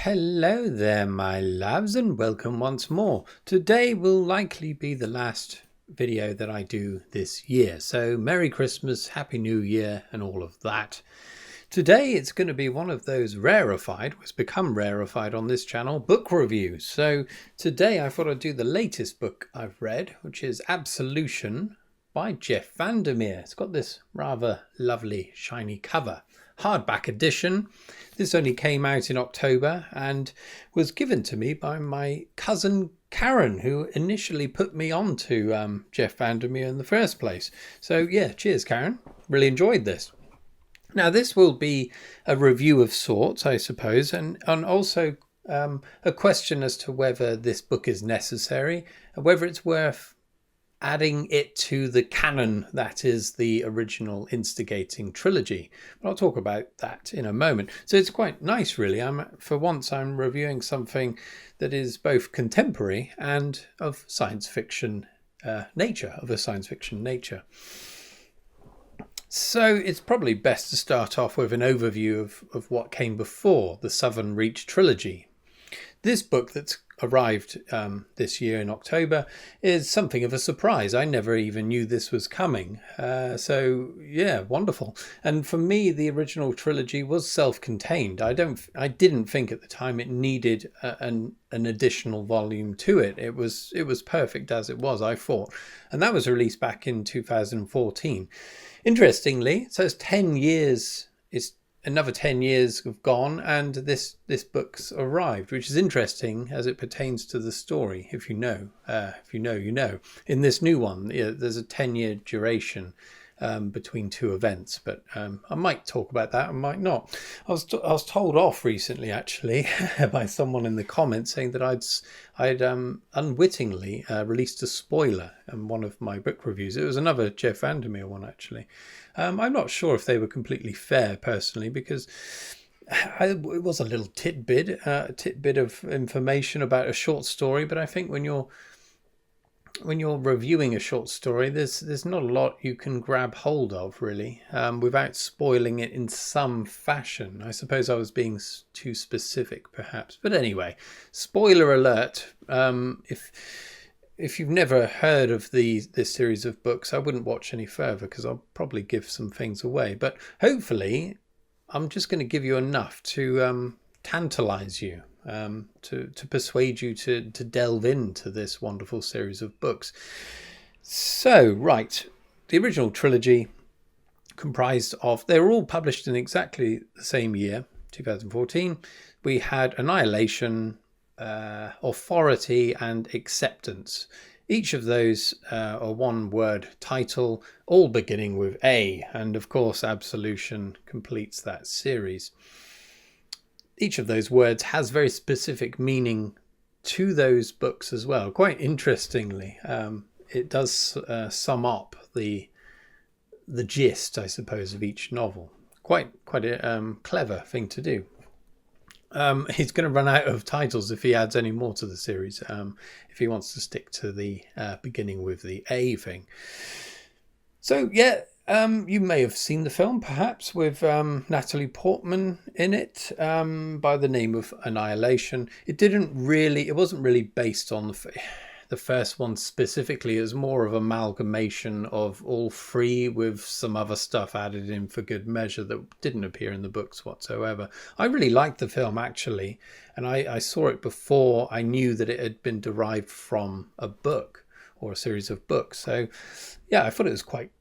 Hello there, my loves, and welcome once more. Today will likely be the last video that I do this year, so Merry Christmas, Happy New Year, and all of that. Today it's going to be one of those rarefied, what's become rarefied on this channel, book reviews. So today I thought I'd do the latest book I've read, which is Absolution by Jeff Vandermeer. It's got this rather lovely shiny cover. Hardback edition. This only came out in October and was given to me by my cousin Karen, who initially put me on to Jeff Vandermeer in the first place. So yeah, cheers Karen. Really enjoyed this. Now this will be a review of sorts, I suppose, and also a question as to whether this book is necessary and whether it's worth adding it to the canon that is the original instigating trilogy. But I'll talk about that in a moment. So it's quite nice, really. For once I'm reviewing something that is both contemporary and of science fiction nature, So it's probably best to start off with an overview of what came before the Southern Reach Trilogy. This book that's arrived this year in October is something of a surprise. I never even knew this was coming. So yeah, wonderful. And for me, the original trilogy was self-contained. I didn't think at the time it needed an additional volume to it. It was perfect as it was, I thought. And that was released back in 2014. Interestingly, so it's 10 years. It's another 10 years have gone and this book's arrived, which is interesting as it pertains to the story. If you know, you know. In this new one, yeah, there's a 10-year duration between two events, but I might talk about that, I might not. I was told off recently, actually, by someone in the comments saying that I'd unwittingly released a spoiler in one of my book reviews. It was another Jeff Vandermeer one, actually. I'm not sure if they were completely fair, personally, because it was a little tidbit of information about a short story. But I think when you're reviewing a short story, there's not a lot you can grab hold of, really, without spoiling it in some fashion. I suppose I was being too specific, perhaps. But anyway, spoiler alert. If you've never heard of this series of books, I wouldn't watch any further because I'll probably give some things away. But hopefully, I'm just going to give you enough to tantalize you, to persuade you to delve into this wonderful series of books. So, right, the original trilogy comprised of, they were all published in exactly the same year, 2014. We had Annihilation, Authority, and Acceptance. Each of those are one-word title, all beginning with A, and of course Absolution completes that series. Each of those words has very specific meaning to those books as well. Quite interestingly, it does sum up the gist, I suppose, of each novel. Quite a clever thing to do. He's going to run out of titles if he adds any more to the series, if he wants to stick to the beginning with the A thing. So, yeah, you may have seen the film, perhaps, with Natalie Portman in it, by the name of Annihilation. It wasn't really based on the first one specifically. It was more of amalgamation of all three with some other stuff added in for good measure that didn't appear in the books whatsoever. I really liked the film, actually, and I saw it before I knew that it had been derived from a book or a series of books. So yeah, I thought it was quite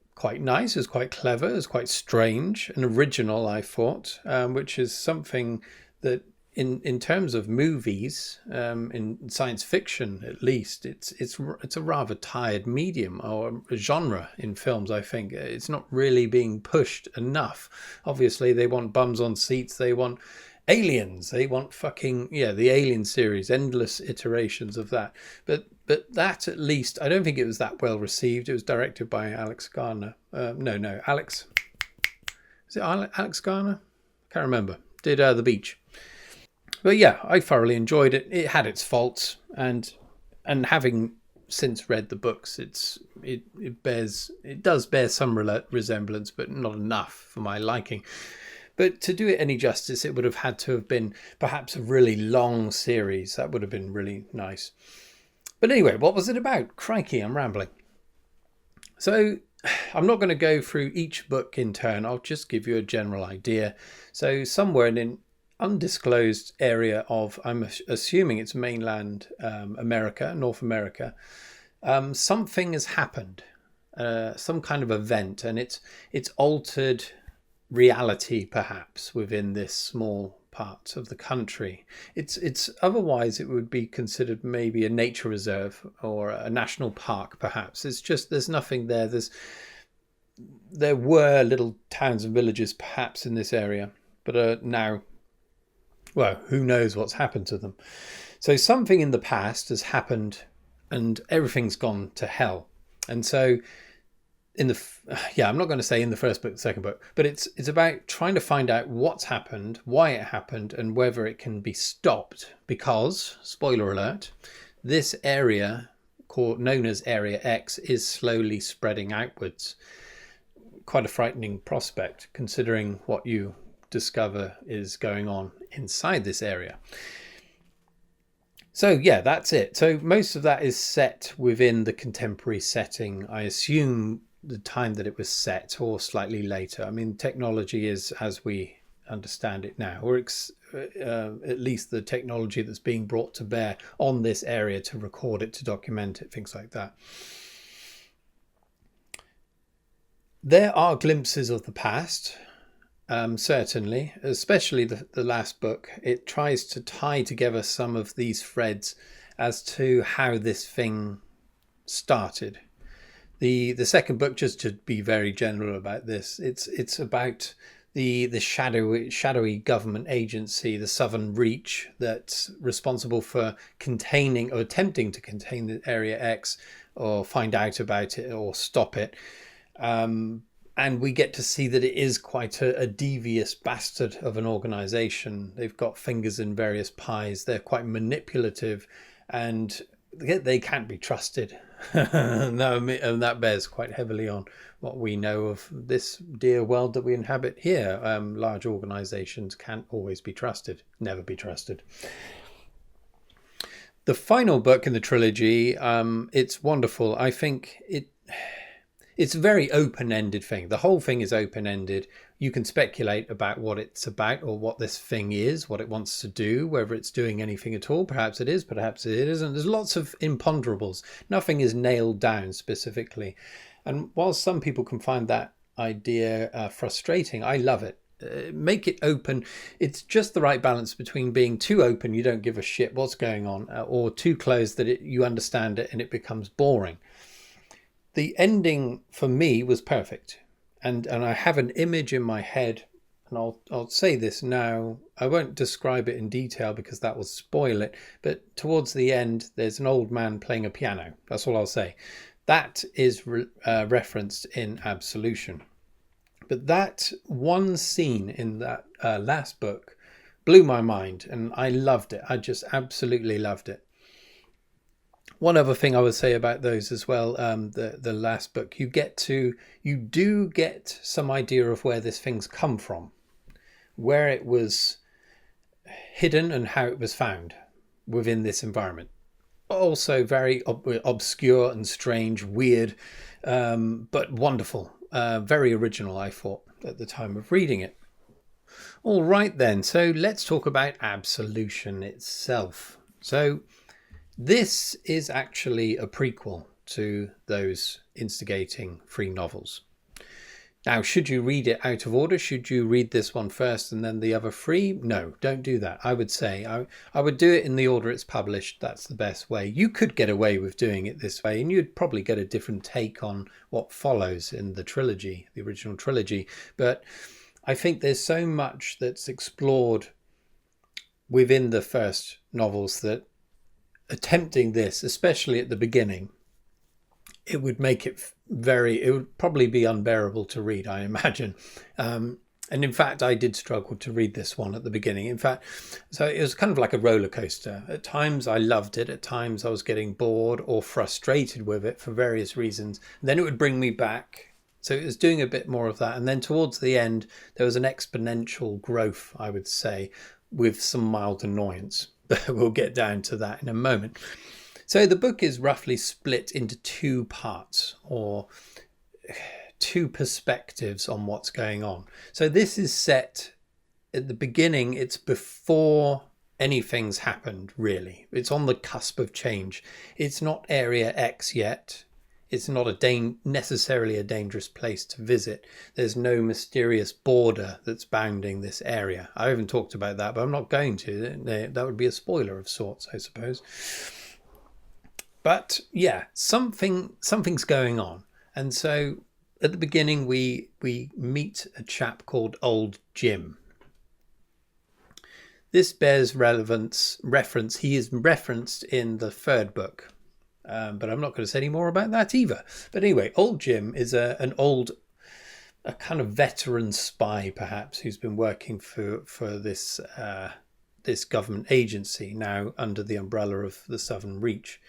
nice. It was quite clever. It was quite strange and original, I thought, which is something that in terms of movies, in science fiction at least, it's a rather tired medium or a genre in films. I think it's not really being pushed enough. Obviously, they want bums on seats. They want aliens. They want the Alien series, endless iterations of that. But that, at least, I don't think it was that well received. It was directed by Alex Garner. Alex. Is it Alex Garner? Can't remember. Did The Beach. But yeah, I thoroughly enjoyed it. It had its faults, and having since read the books, it does bear some resemblance, but not enough for my liking. But to do it any justice, it would have had to have been perhaps a really long series. That would have been really nice. But anyway, what was it about? Crikey, I'm rambling. So I'm not going to go through each book in turn. I'll just give you a general idea. So somewhere in an undisclosed area of, I'm assuming it's mainland America, North America, something has happened, some kind of event, and it's altered reality perhaps within this small part of the country. It's otherwise it would be considered maybe a nature reserve or a national park perhaps. It's just there's nothing there. There were little towns and villages perhaps in this area, but now, well, who knows what's happened to them. So something in the past has happened and everything's gone to hell. And so I'm not going to say in the first book, the second book, but it's about trying to find out what's happened, why it happened, and whether it can be stopped. Because, spoiler alert, this area known as Area X is slowly spreading outwards. Quite a frightening prospect, considering what you discover is going on inside this area. So yeah, that's it. So most of that is set within the contemporary setting. I assume the time that it was set or slightly later. I mean, technology is as we understand it now, or at least the technology that's being brought to bear on this area to record it, to document it, things like that. There are glimpses of the past. Certainly, especially the last book. It tries to tie together some of these threads as to how this thing started. The second book, just to be very general about this, it's about the shadowy government agency, the Southern Reach, that's responsible for containing or attempting to contain the Area X, or find out about it or stop it. And we get to see that it is quite a devious bastard of an organization. They've got fingers in various pies. They're quite manipulative and they can't be trusted. And that bears quite heavily on what we know of this dear world that we inhabit here. Large organizations can't always be trusted, never be trusted. The final book in the trilogy, it's wonderful. I think it's a very open-ended thing. The whole thing is open-ended. You can speculate about what it's about or what this thing is, what it wants to do, whether it's doing anything at all. Perhaps it is, perhaps it isn't. There's lots of imponderables. Nothing is nailed down specifically. And while some people can find that idea frustrating, I love it. Make it open. It's just the right balance between being too open, you don't give a shit what's going on, or too closed that you understand it and it becomes boring. The ending for me was perfect, and I have an image in my head, and I'll say this now. I won't describe it in detail because that will spoil it, but towards the end there's an old man playing a piano. That's all I'll say. That is referenced in Absolution. But that one scene in that last book blew my mind, and I loved it. I just absolutely loved it. One other thing I would say about those as well, the last book, you do get some idea of where this thing's come from, where it was hidden and how it was found within this environment. Also very obscure and strange, weird, but wonderful, very original, I thought, at the time of reading it. All right then, so let's talk about Absolution itself. So this is actually a prequel to those instigating three novels. Now, should you read it out of order? Should you read this one first and then the other three? No, don't do that. I would say I would do it in the order it's published. That's the best way. You could get away with doing it this way, and you'd probably get a different take on what follows in the trilogy, the original trilogy. But I think there's so much that's explored within the first novels that attempting this, especially at the beginning, it would make it would probably be unbearable to read, I imagine. And in fact, I did struggle to read this one at the beginning. In fact, so it was kind of like a roller coaster. At times I loved it. At times I was getting bored or frustrated with it for various reasons. And then it would bring me back So it was doing a bit more of that. And then towards the end, there was an exponential growth, I would say, with some mild annoyance. But we'll get down to that in a moment. So the book is roughly split into two parts, or two perspectives on what's going on. So this is set at the beginning. It's before anything's happened, really. It's on the cusp of change. It's not Area X yet. It's not necessarily a dangerous place to visit. There's no mysterious border that's bounding this area. I haven't talked about that, but I'm not going to. That would be a spoiler of sorts, I suppose. But yeah, something's going on. And so at the beginning, we meet a chap called Old Jim. This bears reference. He is referenced in the third book, but I'm not going to say any more about that either. But anyway, Old Jim is a kind of veteran spy, perhaps, who's been working for this government agency, now under the umbrella of the Southern Reach,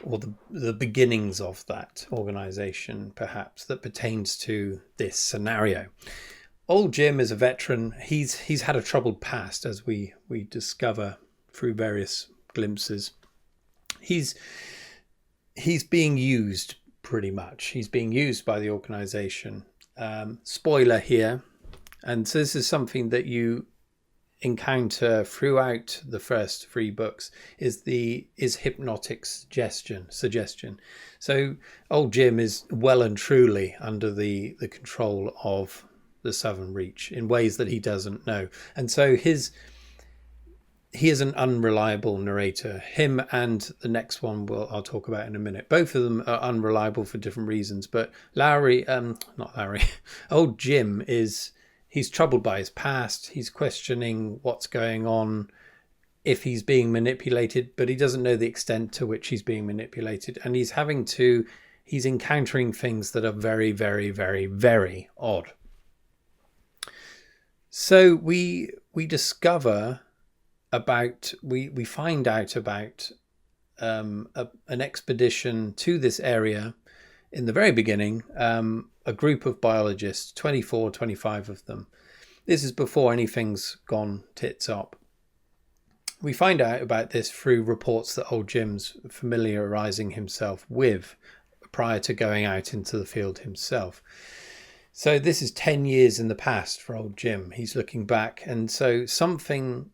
or the beginnings of that organization, perhaps, that pertains to this scenario. Old Jim is a veteran. He's had a troubled past, as we discover through various glimpses. He's being used, pretty much. He's being used by the organization. Spoiler here. And so this is something that you encounter throughout the first three books, is hypnotic suggestion. So Old Jim is well and truly under the control of the Southern Reach in ways that he doesn't know. And so he is an unreliable narrator. Him and the next one I'll talk about in a minute. Both of them are unreliable for different reasons. But Old Jim he's troubled by his past. He's questioning what's going on, if he's being manipulated, but he doesn't know the extent to which he's being manipulated. And he's encountering things that are very, very, very, very odd. So we find out about an expedition to this area in the very beginning, a group of biologists, 24, 25 of them. This is before anything's gone tits up. We find out about this through reports that Old Jim's familiarizing himself with prior to going out into the field himself. So this is 10 years in the past for Old Jim. He's looking back. And so something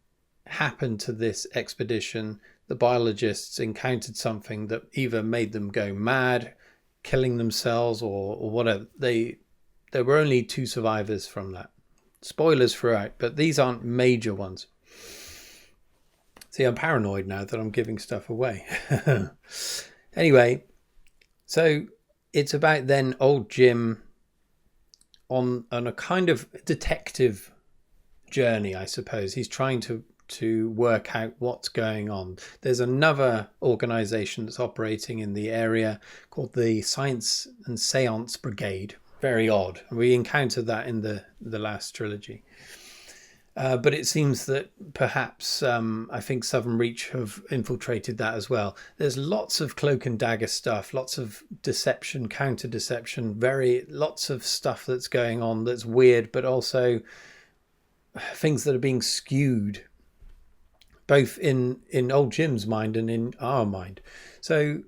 happened to this expedition. The biologists encountered something that either made them go mad, killing themselves, or whatever. There were only 2 survivors from that. Spoilers throughout, but these aren't major ones. See, I'm paranoid now that I'm giving stuff away. Anyway, so it's about then Old Jim on a kind of detective journey, I suppose. He's trying to work out what's going on. There's another organization that's operating in the area called the Science and Seance Brigade. Very odd. We encountered that in the last trilogy. But it seems that perhaps I think Southern Reach have infiltrated that as well. There's lots of cloak and dagger stuff, lots of deception, counter deception, lots of stuff that's going on that's weird, but also things that are being skewed, both in Old Jim's mind and in our mind. So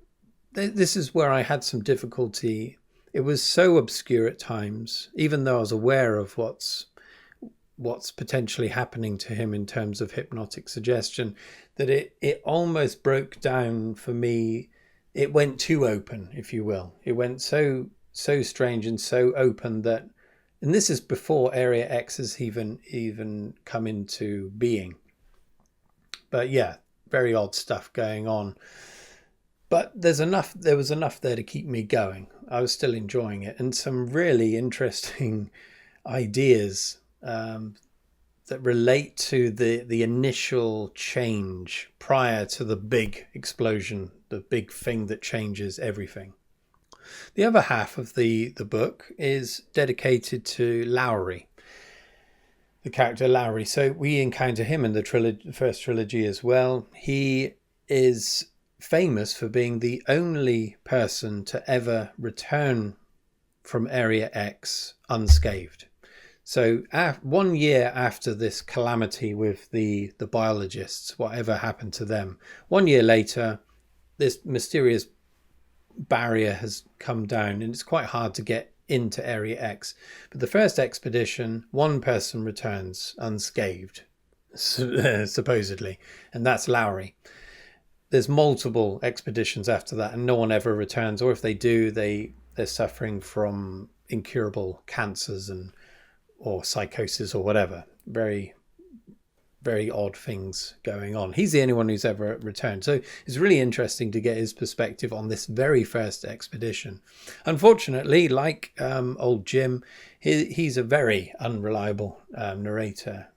this is where I had some difficulty. It was so obscure at times, even though I was aware of what's potentially happening to him in terms of hypnotic suggestion, that it almost broke down for me. It went too open, if you will. It went so strange and so open that, and this is before Area X has even come into being. But yeah, very odd stuff going on. But there was enough there to keep me going. I was still enjoying it, and some really interesting ideas that relate to the initial change prior to the big explosion, the big thing that changes everything. The other half of the book is dedicated to Lowry, the character Lowry. So we encounter him in the first trilogy as well. He is famous for being the only person to ever return from Area X unscathed. So 1 year after this calamity with the biologists, whatever happened to them, 1 year later, this mysterious barrier has come down and it's quite hard to get into Area X. But the first expedition, one person returns unscathed, supposedly, and that's Lowry. There's multiple expeditions after that and no one ever returns, or if they do, they're suffering from incurable cancers or psychosis or whatever. Very, very odd things going on. He's the only one who's ever returned. So it's really interesting to get his perspective on this very first expedition. Unfortunately, like old Jim, he's a very unreliable narrator,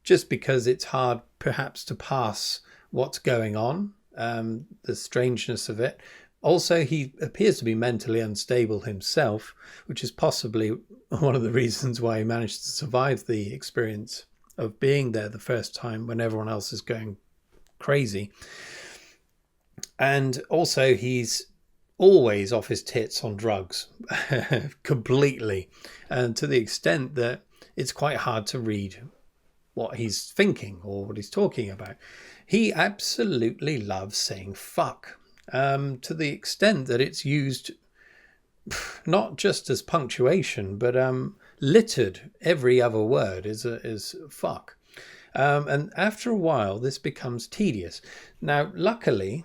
just because it's hard perhaps to pass what's going on, the strangeness of it. Also, he appears to be mentally unstable himself, which is possibly one of the reasons why he managed to survive the experience of being there the first time when everyone else is going crazy. And also, he's always off his tits on drugs, completely, and to the extent that it's quite hard to read what he's thinking or what he's talking about. He absolutely loves saying fuck, to the extent that it's used not just as punctuation, but littered. Every other word is fuck. And after a while, this becomes tedious. Now, luckily,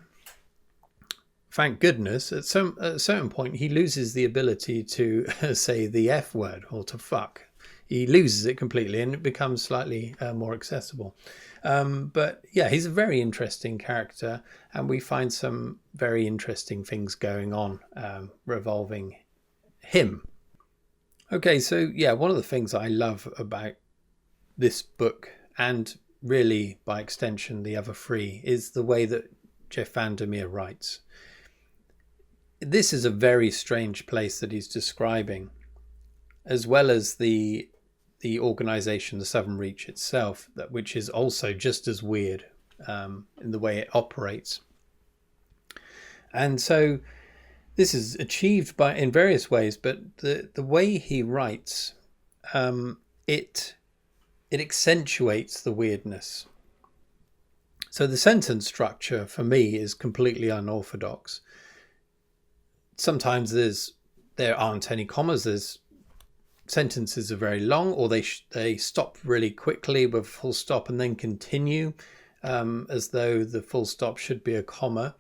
thank goodness, at a certain point, he loses the ability to say the F word or to fuck. He loses it completely and it becomes slightly more accessible. But yeah, he's a very interesting character and we find some very interesting things going on revolving him. Okay, so yeah, one of the things I love about this book, and really by extension the other three, is the way that Jeff Vandermeer writes. This is a very strange place that he's describing, as well as the organization, the Southern Reach itself, which is also just as weird in the way it operates. And so this is achieved in various ways, but the way he writes, it accentuates the weirdness. So the sentence structure for me is completely unorthodox. Sometimes there aren't any commas. Sentences are very long, or they stop really quickly with a full stop and then continue, as though the full stop should be a comma.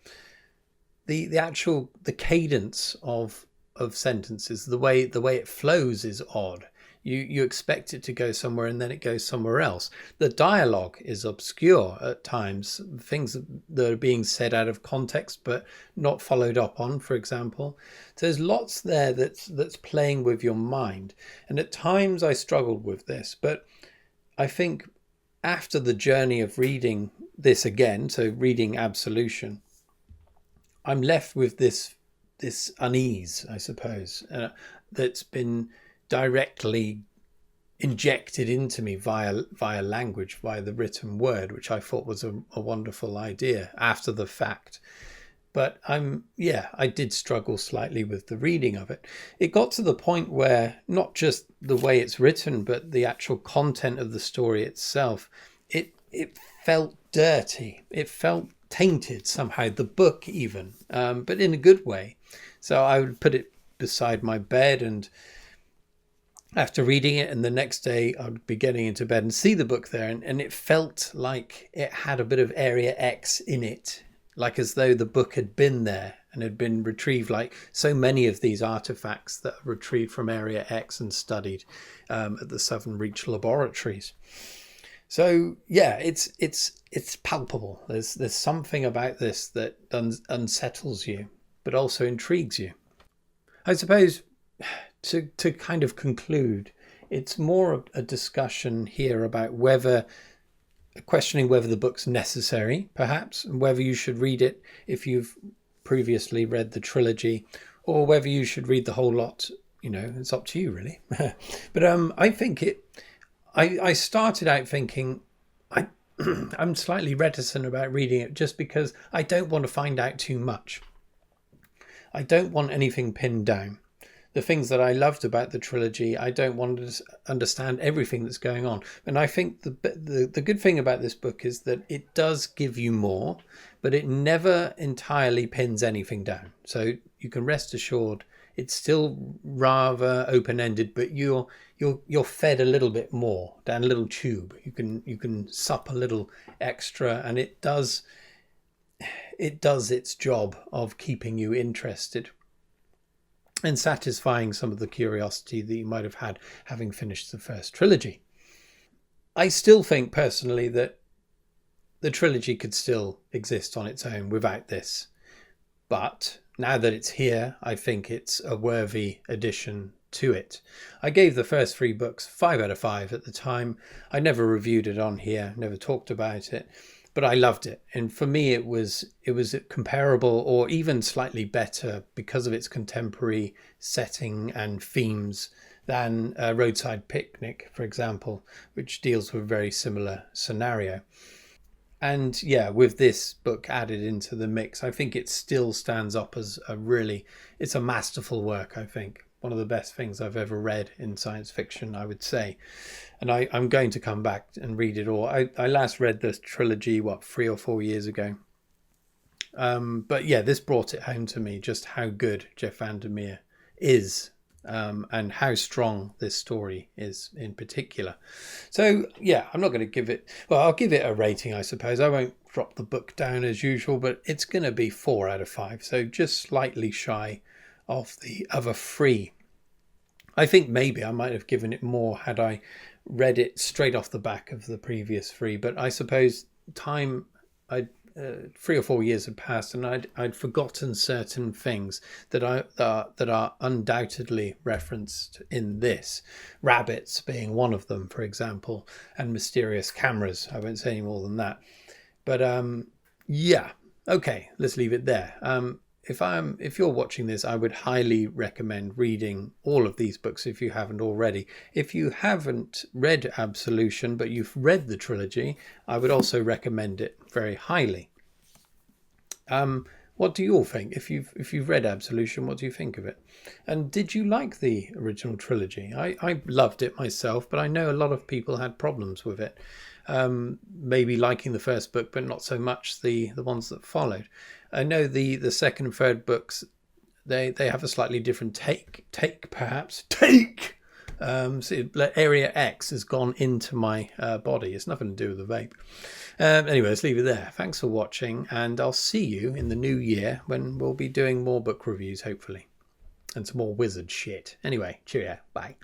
The cadence of sentences, the way it flows is odd. You expect it to go somewhere and then it goes somewhere else. The dialogue is obscure at times, things that are being said out of context but not followed up on, for example. So there's lots there that's playing with your mind. And at times I struggled with this, but I think after the journey of reading this again, so reading Absolution, I'm left with this unease, I suppose, that's been directly injected into me via language, via the written word, which I thought was a wonderful idea after the fact. But I did struggle slightly with the reading of it. It got to the point where not just the way it's written, but the actual content of the story itself, it felt dirty. It felt tainted somehow, the book even, but in a good way. So I would put it beside my bed, and after reading it, and the next day I would be getting into bed and see the book there, and it felt like it had a bit of Area X in it, like as though the book had been there and had been retrieved, like so many of these artifacts that are retrieved from Area X and studied at the Southern Reach laboratories. So yeah, it's palpable. There's something about this that unsettles you, but also intrigues you. I suppose to kind of conclude, it's more a discussion here about questioning whether the book's necessary, perhaps, and whether you should read it if you've previously read the trilogy, or whether you should read the whole lot. You know, it's up to you, really. But I think I started out thinking I'm slightly reticent about reading it just because I don't want to find out too much. I don't want anything pinned down. the things that I loved about the trilogy, I don't want to understand everything that's going on. And I think the good thing about this book is that it does give you more, but it never entirely pins anything down. So you can rest assured it's still rather open-ended, but you're fed a little bit more down a little tube. You can sup a little extra, and it does its job of keeping you interested and satisfying some of the curiosity that you might have had having finished the first trilogy. I still think personally that the trilogy could still exist on its own without this. But now that it's here, I think it's a worthy addition to it. I gave the first 3 books 5 out of 5 at the time. I never reviewed it on here, never talked about it, but I loved it. And for me, it was comparable or even slightly better because of its contemporary setting and themes than Roadside Picnic, for example, which deals with a very similar scenario. And yeah, with this book added into the mix, I think it still stands up as it's a masterful work, I think. One of the best things I've ever read in science fiction, I would say. And I'm going to come back and read it all. I last read this trilogy, 3 or 4 years ago. But yeah, this brought it home to me, just how good Jeff Vandermeer is. And how strong this story is in particular. So yeah, I'm not going to give it, I'll give it a rating, I suppose. I won't drop the book down as usual, but it's going to be 4 out of 5. So just slightly shy of the other 3. I think maybe I might have given it more had I read it straight off the back of the previous 3, but I suppose 3 or 4 years had passed, and I'd forgotten certain things that are undoubtedly referenced in this. Rabbits being one of them, for example, and mysterious cameras. I won't say any more than that. But yeah, okay, let's leave it there. If you're watching this, I would highly recommend reading all of these books if you haven't already. If you haven't read Absolution, but you've read the trilogy, I would also recommend it very highly. What do you all think? If you've read Absolution, what do you think of it? And did you like the original trilogy? I loved it myself, but I know a lot of people had problems with it. Maybe liking the first book, but not so much the ones that followed. I know the second and third books, they have a slightly different take. So Area X has gone into my body. It's nothing to do with the vape. Anyway, let's leave it there. Thanks for watching, and I'll see you in the new year when we'll be doing more book reviews, hopefully, and some more wizard shit. Anyway, cheerio. Bye.